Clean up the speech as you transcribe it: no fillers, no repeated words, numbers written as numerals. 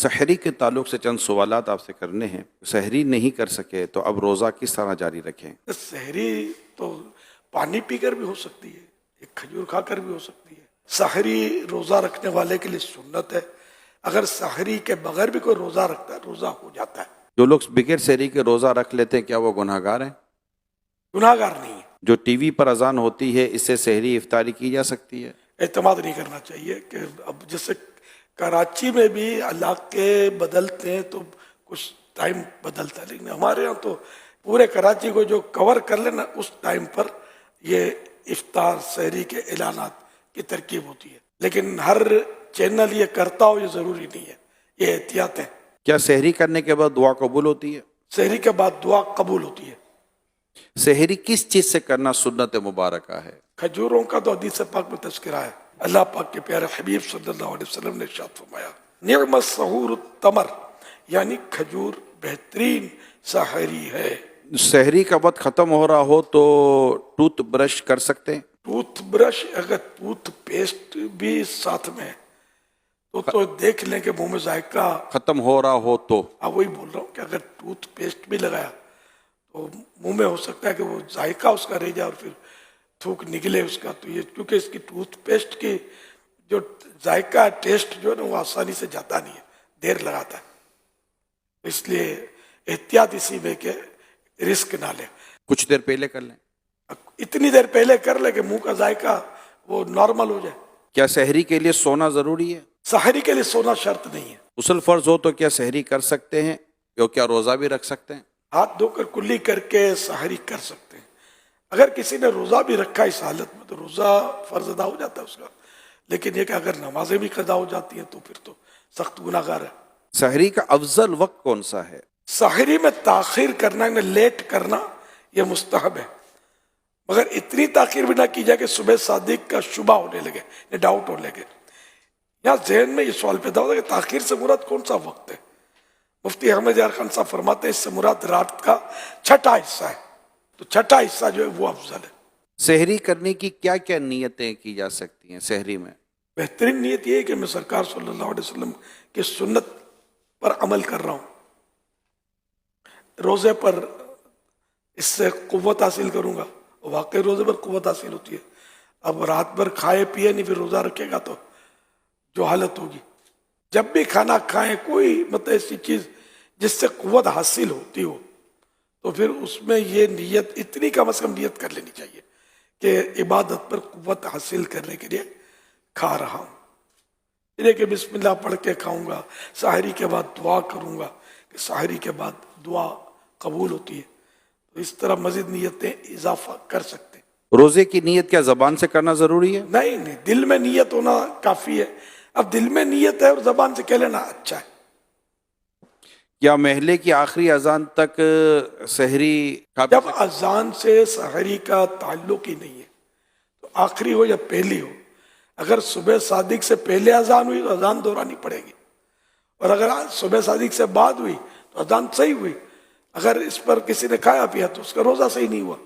سحری کے تعلق سے چند سوالات آپ سے کرنے ہیں. سحری نہیں کر سکے تو اب روزہ کس طرح جاری رکھیں؟ سحری تو پانی پی کر بھی ہو سکتی ہے، ایک کھجور کھا کر بھی ہو سکتی ہے. سحری روزہ رکھنے والے کے لیے سنت ہے. اگر سحری کے بغیر بھی کوئی روزہ رکھتا ہے روزہ ہو جاتا ہے. جو لوگ بغیر سحری کے روزہ رکھ لیتے ہیں کیا وہ گناہ گار ہیں؟ گناہ گار نہیں ہے. جو ٹی وی پر اذان ہوتی ہے اس سے سحری افطاری کی جا سکتی ہے؟ اعتماد نہیں کرنا چاہیے کہ اب جیسے کراچی میں بھی علاقے بدلتے ہیں تو کچھ ٹائم بدلتا ہے، لیکن ہمارے یہاں تو پورے کراچی کو جو کور کر لینا اس ٹائم پر یہ افطار سحری کے اعلانات کی ترکیب ہوتی ہے. لیکن ہر چینل یہ کرتا ہو یہ ضروری نہیں ہے، یہ احتیاط ہے. کیا سحری کرنے کے بعد دعا قبول ہوتی ہے؟ سحری کے بعد دعا قبول ہوتی ہے. سحری کس چیز سے کرنا سنت مبارکہ ہے؟ کھجوروں کا تو حدیث پاک میں تذکرہ ہے. اللہ پاک کے پیارے حبیب صلی اللہ علیہ وسلم نے ارشاد فرمایا نعم السحور التمر، یعنی کھجور بہترین سحری ہے. سحری کا وقت ختم ہو رہا ہو تو ٹوتھ برش کر سکتے ہیں؟ ٹوتھ برش اگر ٹوتھ پیسٹ بھی ساتھ میں ہے تو دیکھ لیں کہ منہ میں ذائقہ ختم ہو رہا ہو تو وہی بول رہا ہوں کہ اگر ٹوتھ پیسٹ بھی لگایا تو منہ میں ہو سکتا ہے کہ وہ ذائقہ اس کا رہ جائے اور پھر تھوک نکلے اس کا. تو یہ کیونکہ اس کی ٹوتھ پیسٹ کی جو ذائقہ ٹیسٹ جو ہے نا وہ آسانی سے جاتا نہیں ہے، دیر لگاتا ہے. اس لیے احتیاط اسی میں کہ رسک نہ لے. کچھ دیر پہلے کر لیں. اتنی دیر پہلے کر لے کہ منہ کا ذائقہ وہ نارمل ہو جائے. کیا سحری کے لیے سونا ضروری ہے؟ سحری کے لیے سونا شرط نہیں ہے. غسل فرض ہو تو کیا سحری کر سکتے ہیں؟ کیا روزہ بھی رکھ سکتے ہیں؟ ہاتھ دھو کر کلی کر کے سحری کر سکتے ہیں. اگر کسی نے روزہ بھی رکھا اس حالت میں تو روزہ فرض ادا ہو جاتا ہے اس کا. لیکن یہ کہ اگر نمازیں بھی قضا ہو جاتی ہیں تو پھر تو سخت گناہ گار ہے. سحری کا افضل وقت کون سا ہے؟ سحری میں تاخیر کرنا یعنی لیٹ کرنا یہ مستحب ہے، مگر اتنی تاخیر بھی نہ کی جائے کہ صبح صادق کا شبہ ہونے لگے یا ڈاؤٹ ہونے لگے. یہاں ذہن میں یہ سوال پیدا ہوتا ہے کہ تاخیر سے مراد کون سا وقت ہے؟ مفتی احمد یار خان صاحب فرماتے ہیں اس سے مراد رات کا چھٹا حصہ ہے. تو چھٹا حصہ جو ہے وہ افضل ہے. سحری کرنے کی کیا کیا نیتیں کی جا سکتی ہیں سحری میں؟ بہترین نیت یہ ہے کہ میں سرکار صلی اللہ علیہ وسلم کی سنت پر عمل کر رہا ہوں، روزے پر اس سے قوت حاصل کروں گا. واقعی روزے پر قوت حاصل ہوتی ہے. اب رات بھر کھائے پیے نہیں پھر روزہ رکھے گا تو جو حالت ہوگی. جب بھی کھانا کھائیں کوئی مطلب ایسی چیز جس سے قوت حاصل ہوتی ہو تو پھر اس میں یہ نیت اتنی کم از کم نیت کر لینی چاہیے کہ عبادت پر قوت حاصل کرنے کے لیے کھا رہا ہوں. یہ کہ بسم اللہ پڑھ کے کھاؤں گا، سحری کے بعد دعا کروں گا کہ سحری کے بعد دعا قبول ہوتی ہے. تو اس طرح مزید نیتیں اضافہ کر سکتے ہیں. روزے کی نیت کیا زبان سے کرنا ضروری ہے؟ نہیں، دل میں نیت ہونا کافی ہے. اب دل میں نیت ہے اور زبان سے کہہ لینا اچھا ہے. کیا محلے کی آخری اذان تک سحری جب اذان سے سحری کا تعلق ہی نہیں ہے تو آخری ہو یا پہلی ہو، اگر صبح صادق سے پہلے اذان ہوئی تو اذان دہرانی پڑے گی، اور اگر صبح صادق سے بعد ہوئی تو اذان صحیح ہوئی. اگر اس پر کسی نے کھایا پیا تو اس کا روزہ صحیح نہیں ہوا.